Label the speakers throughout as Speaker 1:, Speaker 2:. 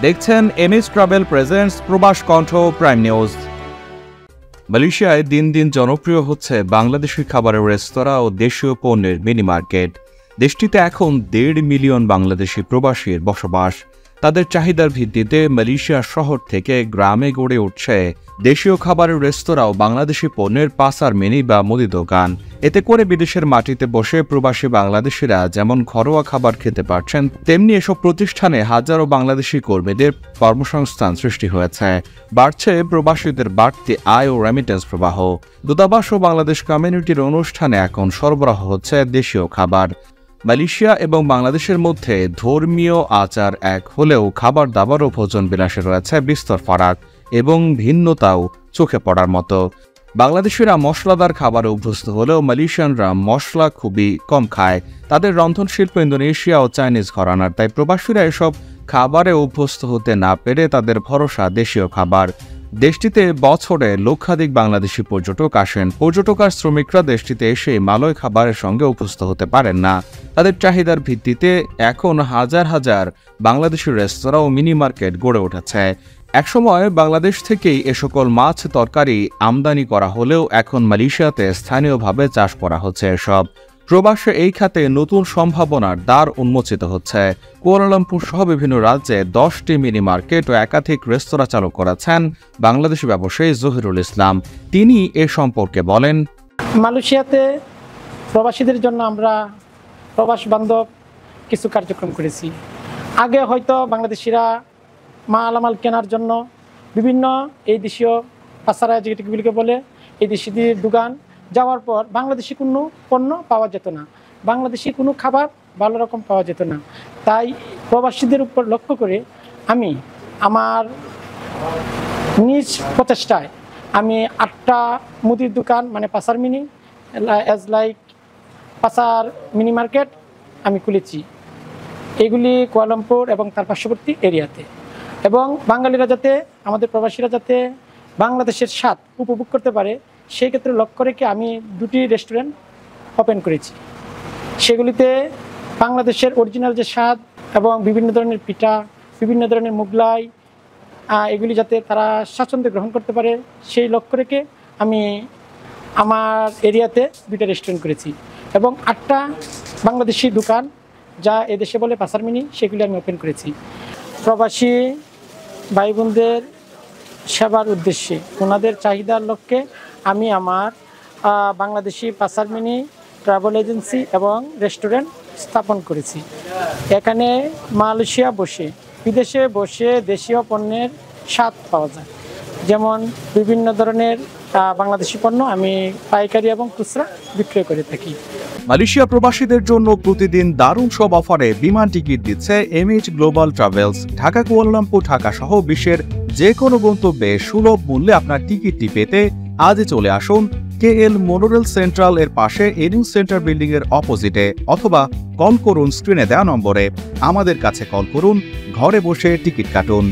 Speaker 1: দেখছেন MS travel presents প্রবাস কণ্ঠ প্রাইম নিউজ। মালয়েশিয়ায় দিন দিন জনপ্রিয় হচ্ছে বাংলাদেশি খাবারের রেস্তোরাঁ ও দেশীয় পণ্যের মিনি মার্কেট। দেশটিতে এখন 1.5 মিলিয়ন বাংলাদেশি প্রবাসীর বসবাস। তাদের চাহিদার ভিত্তিতে মালয়েশিয়ার শহর থেকে গ্রামে গড়ে উঠছে দেশীয় খাবারের রেস্তোরাঁ ও বাংলাদেশি পণ্যের পাসার মিনি বা মুদি দোকান। এতে করে বিদেশের মাটিতে বসে প্রবাসী বাংলাদেশিরা যেমন ঘরোয়া খাবার খেতে পারছেন, তেমনি এসব প্রতিষ্ঠানে হাজারো বাংলাদেশি কর্মীদের কর্মসংস্থান সৃষ্টি হয়েছে। বাড়ছে প্রবাসীদের বাড়তি আয় ও রেমিটেন্স প্রবাহ। দূতাবাস ও বাংলাদেশ কমিউনিটির অনুষ্ঠানে এখন সরবরাহ হচ্ছে দেশীয় খাবার। মালয়েশিয়া এবং বাংলাদেশের মধ্যে ধর্মীয় আচার এক হলেও খাবার দাবার ও ভোজন বিলাসে রয়েছে বিস্তর ফারাক এবং ভিন্নতাও চোখে পড়ার মতো। বাংলাদেশিরা মশলাদার খাবারে অভ্যস্ত হলেও মালয়েশিয়ানরা মশলা খুবই কম খায়। তাদের রন্ধনশিল্প ইন্দোনেশিয়া ও চাইনিজ ঘরানার, তাই প্রবাসীরা এসব খাবারে অভ্যস্ত হতে না পেরে তাদের ভরসা দেশীয় খাবার। দেশটিতে বছরে লক্ষাধিক বাংলাদেশি পর্যটক আসেন। পর্যটক আর শ্রমিকরা দেশটিতে এসে মালয় খাবারের সঙ্গে অভ্যস্ত হতে পারেন না। তাদের চাহিদার ভিত্তিতে এখন হাজার হাজার বাংলাদেশি রেস্তোরাঁ ও মিনি মার্কেট গড়ে উঠেছে। একসময় বাংলাদেশ থেকেই এ সকল মাছ তরকারি আমদানি করা হলেও এখন মালয়েশিয়াতে স্থানীয়ভাবে চাষ করা হচ্ছে এসব। প্রবাসে এই খাতে নতুন সম্ভাবনার দ্বার উন্মোচিত হচ্ছে। কুয়ালালামপুর সহ বিভিন্ন রাজ্যে 10টি মিনি মার্কেট ও একাধিক রেস্তোরাঁ চালু করেছেন বাংলাদেশি ব্যবসায়ী জহিরুল ইসলাম। তিনি এ সম্পর্কে বলেন,
Speaker 2: মালয়েশিয়াতে প্রবাসীদের জন্য আমরা প্রবাস বান্ধব কিছু কার্যক্রম করেছি। আগে হয়তো বাংলাদেশিরা মালামাল কেনার জন্য বিভিন্ন এই দেশীয় পাসারা যেগুলিকে বলে এই দেশি দোকান যাওয়ার পর বাংলাদেশি কোনো পণ্য পাওয়া যেত না, বাংলাদেশি কোনো খাবার ভালো রকম পাওয়া যেত না। তাই প্রবাসীদের উপর লক্ষ্য করে আমি আমার নিজ প্রচেষ্টায় আমি 8টা মুদির দোকান মানে পাসার মিনি পাসার মিনি মার্কেট আমি খুলেছি। এগুলি কুয়ালালামপুর এবং তার পার্শ্ববর্তী এরিয়াতে, এবং বাঙালিরা যাতে আমাদের প্রবাসীরা যাতে বাংলাদেশের স্বাদ উপভোগ করতে পারে সেই ক্ষেত্রে লক্ষ্য রেখে আমি 2টি রেস্টুরেন্ট ওপেন করেছি। সেগুলিতে বাংলাদেশের অরিজিনাল যে স্বাদ এবং বিভিন্ন ধরনের পিঠা, বিভিন্ন ধরনের মোগলাই এগুলি যাতে তারা স্বাচ্ছন্দ্যে গ্রহণ করতে পারে সেই লক্ষ্য রেখে আমি আমার এরিয়াতে 2টা রেস্টুরেন্ট করেছি এবং 8টা বাংলাদেশি দোকান যা এদেশে বলে পাসার মিনি সেগুলি আমি ওপেন করেছি। প্রবাসী ভাই বোনদের সেবার উদ্দেশ্যে ওনাদের চাহিদার লক্ষ্যে আমি আমার বাংলাদেশি পাসার মিনি ট্রাভেল এজেন্সি এবং রেস্টুরেন্ট স্থাপন করেছি। এখানে মালয়েশিয়া বসে বিদেশে বসে দেশীয় পণ্যের স্বাদ পাওয়া যায়, যেমন বিভিন্ন ধরনের বাংলাদেশি পণ্য আমি পাইকারি এবং খুচরা বিক্রয় করে থাকি।
Speaker 1: মালয়েশিয়া প্রবাসীদের জন্য প্রতিদিন দারুণ সব অফারে বিমান টিকিট দিচ্ছে MH global travels. Dhaka, Kuala Lumpur, Dhaka সহ বিশ্বের যে কোনো গন্তব্যে সুলভ মূল্যে আপনার টিকিটটি পেতে আজই চলে আসুন কেএল মোনোরেল সেন্ট্রাল এর পাশে এনিউ সেন্টার বিল্ডিং এর অপোজিটে, অথবা কল করুন স্ক্রিনে দেওয়া নম্বরে। আমাদের কাছে কল করুন, ঘরে বসে টিকিট কাটুন।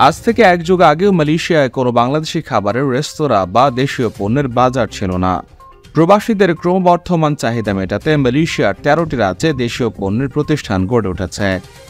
Speaker 1: আজ থেকে এক যুগ আগেও মালয়েশিয়ায় কোনো বাংলাদেশি খাবারের রেস্তোরাঁ বা দেশীয় পণ্যের বাজার ছিল না। প্রবাসীদের ক্রমবর্ধমান চাহিদা মেটাতে মালয়েশিয়ার 13টি রাজ্যে দেশীয় পণ্যের প্রতিষ্ঠান গড়ে উঠেছে।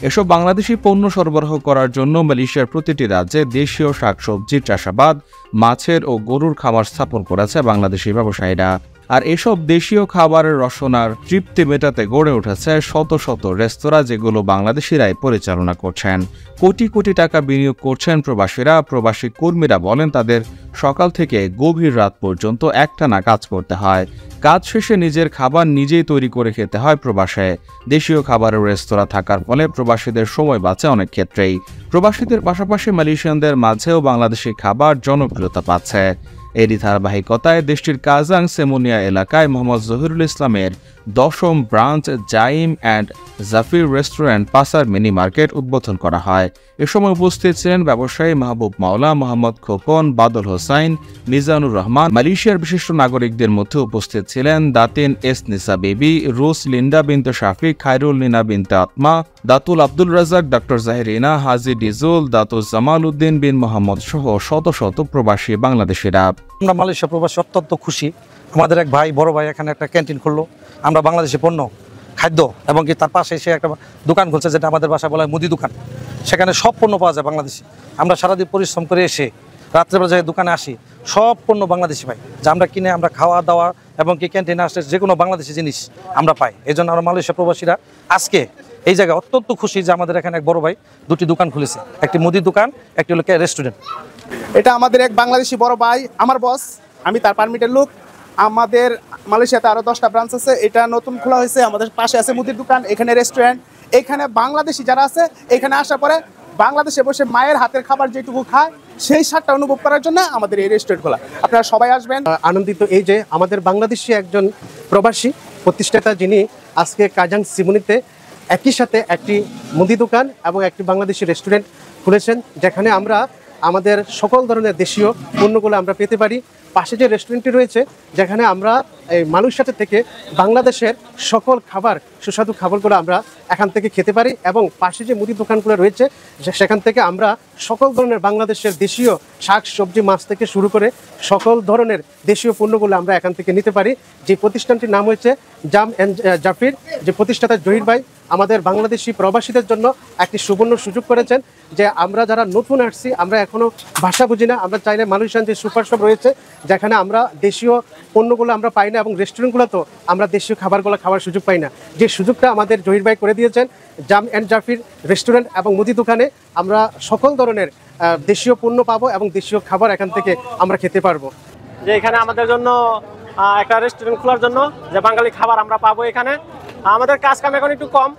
Speaker 1: এসব বাংলাদেশি পণ্য সরবরাহ করার জন্য মালয়েশিয়ার প্রতিটি রাজ্যে দেশীয় শাকসবজির চাষাবাদ, মাছের ও গরুর খামার স্থাপন করেছে বাংলাদেশি ব্যবসায়ীরা। আর এসব দেশীয় খাবারের রসনার তৃপ্তি মেটাতে গড়ে উঠেছে শত শত রেস্তোরাঁ, যেগুলো বাংলাদেশিরাই পরিচালনা করছেন। কোটি কোটি টাকা বিনিয়োগ করছেন প্রবাসীরা। প্রবাসী কর্মীরা বলেন, তাদের সকাল থেকে গভীর রাত পর্যন্ত একটানা কাজ করতে হয়। কাজ শেষে নিজের খাবার নিজেই তৈরি করে খেতে হয় প্রবাসে। দেশীয় খাবারের রেস্তোরাঁ থাকার ফলে প্রবাসীদের সময় বাঁচে অনেক ক্ষেত্রেই। প্রবাসীদের পাশাপাশি মালয়েশিয়ানদের মাঝেও বাংলাদেশি খাবার জনপ্রিয়তা পাচ্ছে। এরই ধারাবাহিকতায় দেশটির কাজাং সেমোনিয়া এলাকায় মোহাম্মদ জহিরুল ইসলামের 10ম branch Zaim and Zafir restaurant পাসার মিনি মার্কেট উদ্বোধন করা হয়। এ সময় উপস্থিত ছিলেন ব্যবসায়ী মাহবুব মাওলা, মোহাম্মদ খোকন, বাদল হোসাইন, মিজানুর রহমান। মালয়েশিয়ার বিশিষ্ট নাগরিকদের মধ্যে উপস্থিত ছিলেন দাতিন এস নিসা বেবি, রুস লিন্ডা বিনতে শাফিক, খায়রুল নিনা বিনতে আত্মা, দাতুল আব্দুল রাজাক, ডক্টর জাহিরিনা, হাজি ডিজুল, দাতুল জামাল উদ্দিন বিন মোহাম্মদ সহ শত শত প্রবাসী বাংলাদেশিরা।
Speaker 3: আমরা মালয়েশিয়া প্রবাসী অত্যন্ত খুশি। আমাদের এক ভাই, বড় ভাই এখানে একটা ক্যান্টিন খুললো। আমরা বাংলাদেশি পণ্য খাদ্য এবং কি তার পাশে সে একটা দোকান খুলছে, যেটা আমাদের বাসায় বলা হয় মুদি দোকান। সেখানে সব পণ্য পাওয়া যায় বাংলাদেশি। আমরা সারাদিন পরিশ্রম করে এসে রাত্রেবেলা যে দোকানে আসি, সব পণ্য বাংলাদেশি পাই, যা আমরা কিনে আমরা খাওয়া দাওয়া এবং কি ক্যান্টিনে আসলে যে কোনো বাংলাদেশি জিনিস আমরা পাই। এই জন্য আমরা মালয়েশিয়া প্রবাসীরা আজকে এই জায়গায় অত্যন্ত খুশি যে আমাদের এখানে এক বড় ভাই দুটি দোকান খুলেছে, একটি মুদি দোকান, একটি হলো রেস্টুরেন্ট।
Speaker 4: এটা আমাদের এক বাংলাদেশি বড় ভাই, আমার বস, আমি তার পারমিটের লোক। আমাদের মালয়েশিয়াতে আরও 10টা ব্রাঞ্চ আছে, এটা নতুন খোলা হয়েছে। আমাদের পাশে আছে মুদির দোকান, এখানে রেস্টুরেন্ট। এখানে বাংলাদেশি যারা আছে এখানে আসার পরে বাংলাদেশে বসে মায়ের হাতের খাবার যেটুকু খায় সেই স্বাদটা অনুভব করার জন্য আমাদের এই রেস্টুরেন্ট খোলা। আপনারা সবাই আসবেন।
Speaker 5: আনন্দিত এই যে আমাদের বাংলাদেশি একজন প্রবাসী প্রতিষ্ঠাতা, যিনি আজকে কাজাং সিমুনিতে একই সাথে একটি মুদি দোকান এবং একটি বাংলাদেশি রেস্টুরেন্ট খুলেছেন, যেখানে আমরা আমাদের সকল ধরনের দেশীয় পণ্যগুলো আমরা পেতে পারি। পাশে যে রেস্টুরেন্টটি রয়েছে, যেখানে আমরা এই মালয়েশিয়া থেকে বাংলাদেশের সকল খাবার, সুস্বাদু খাবারগুলো আমরা এখান থেকে খেতে পারি। এবং পাশে যে মুদি দোকানগুলো রয়েছে সেখান থেকে আমরা সকল ধরনের বাংলাদেশের দেশীয় শাক সবজি মাছ থেকে শুরু করে সকল ধরনের দেশীয় পণ্যগুলো আমরা এখান থেকে নিতে পারি। যে প্রতিষ্ঠানটির নাম হচ্ছে জাম অ্যান্ড জাফির। যে প্রতিষ্ঠাতা জহির ভাই আমাদের বাংলাদেশি প্রবাসীদের জন্য একটি সুবর্ণ সুযোগ করেছেন, যে আমরা যারা নতুন আসছি, আমরা এখনও ভাষা বুঝি না, আমরা চাইলে মালয়েশিয়ান যে সুপার শপ রয়েছে যেখানে আমরা দেশীয় পণ্যগুলো আমরা পাই না, এবং রেস্টুরেন্টগুলো তো আমরা দেশীয় খাবারগুলো খাওয়ার সুযোগ পাই না। যে সুযোগটা আমাদের জহির ভাই করে দিয়েছেন, জাম অ্যান্ড জাফির রেস্টুরেন্ট এবং মুদি দোকানে আমরা সকল ধরনের দেশীয় পণ্য পাবো এবং দেশীয় খাবার এখান থেকে আমরা খেতে পারবো।
Speaker 6: যে এখানে আমাদের জন্য একটা রেস্টুরেন্ট খোলার জন্য যে বাঙালি খাবার আমরা পাবো এখানে। আমাদের কাজ কাম এখন একটু কম,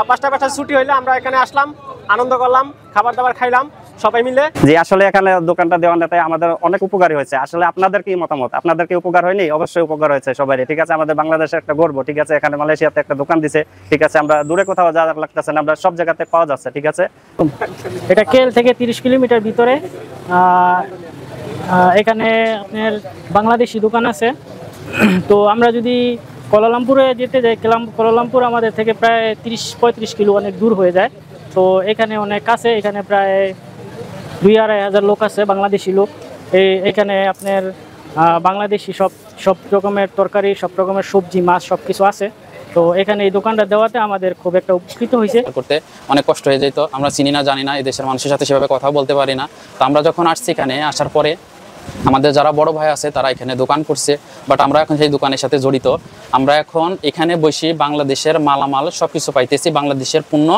Speaker 6: 5টা ছুটি হইলে আমরা এখানে আসলাম, আনন্দ করলাম, খাবার দাবার খাইলাম সবাই মিলে।
Speaker 7: যে আসলে এখানে দোকানটা দেওয়াতে আমাদের অনেক উপকারী হয়েছে। আসলে আপনাদের কি মতামত? আপনাদের কি উপকার হয়নি? অবশ্যই উপকার হয়েছে সবাই। ঠিক আছে, আমাদের বাংলাদেশের একটা গর্ব। ঠিক আছে, এখানে মালয়েশিয়াতে একটা দোকান দিছে। ঠিক আছে, আমরা দূরে কোথাও যা লাগতেছে না, আমরা সব জায়গাতে পাওয়া যাচ্ছে। ঠিক আছে,
Speaker 2: এটা কেল থেকে 30 কিলোমিটার ভিতরে। এখানে আপনার বাংলাদেশি দোকান আছে। তো আমরা যদি কুয়ালালামপুরে যেতে যাই, কুয়ালালামপুর আমাদের থেকে প্রায় 30-35 কিলো, অনেক দূর হয়ে যায়। তো এখানে অনেক কাছে, এখানে প্রায় 2-2.5 হাজার লোক আছে, বাংলাদেশি লোক। এখানে আপনার বাংলাদেশি সব রকমের তরকারি, সব রকমের সবজি মাছ সব কিছু আছে। তো এখানে এই দোকানটা দেওয়াতে আমাদের খুব একটা উপকৃত হয়েছে।
Speaker 8: করতে অনেক কষ্ট হয়ে যেত, আমরা চিনি না জানি না, এই দেশের মানুষের সাথে সেভাবে কথা বলতে পারি না। তো আমরা যখন আসছি এখানে, আসার পরে আমাদের যারা বড় ভাই আছে তারা এখানে দোকান করছে, বাট আমরা এখন সেই দোকানের সাথে জড়িত। আমরা এখন এখানে বসে বাংলাদেশের মালামাল সব কিছু পাইতেছি, বাংলাদেশের পণ্য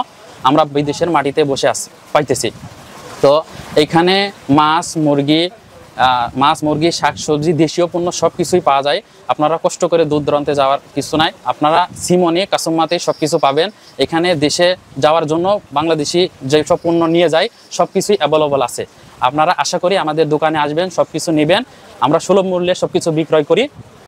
Speaker 8: আমরা বিদেশের মাটিতে বসে পাইতেছি। তো এখানে মাছ মুরগি শাকসবজি দেশীয় পণ্য সব কিছুই পাওয়া যায়। আপনারা কষ্ট করে দূর দূরান্তে যাওয়ার কিছু নাই, আপনারা সিমনি কাসুমাতে সব কিছু পাবেন। এখানে দেশে যাওয়ার জন্য বাংলাদেশি যেসব পণ্য নিয়ে যায় সব কিছুই অ্যাভেলেবল আছে। আপনারা আশা করি আমাদের দোকানে আসবেন, সব কিছু নেবেন। আমরা সুলভ মূল্যে সব কিছু বিক্রয় করি।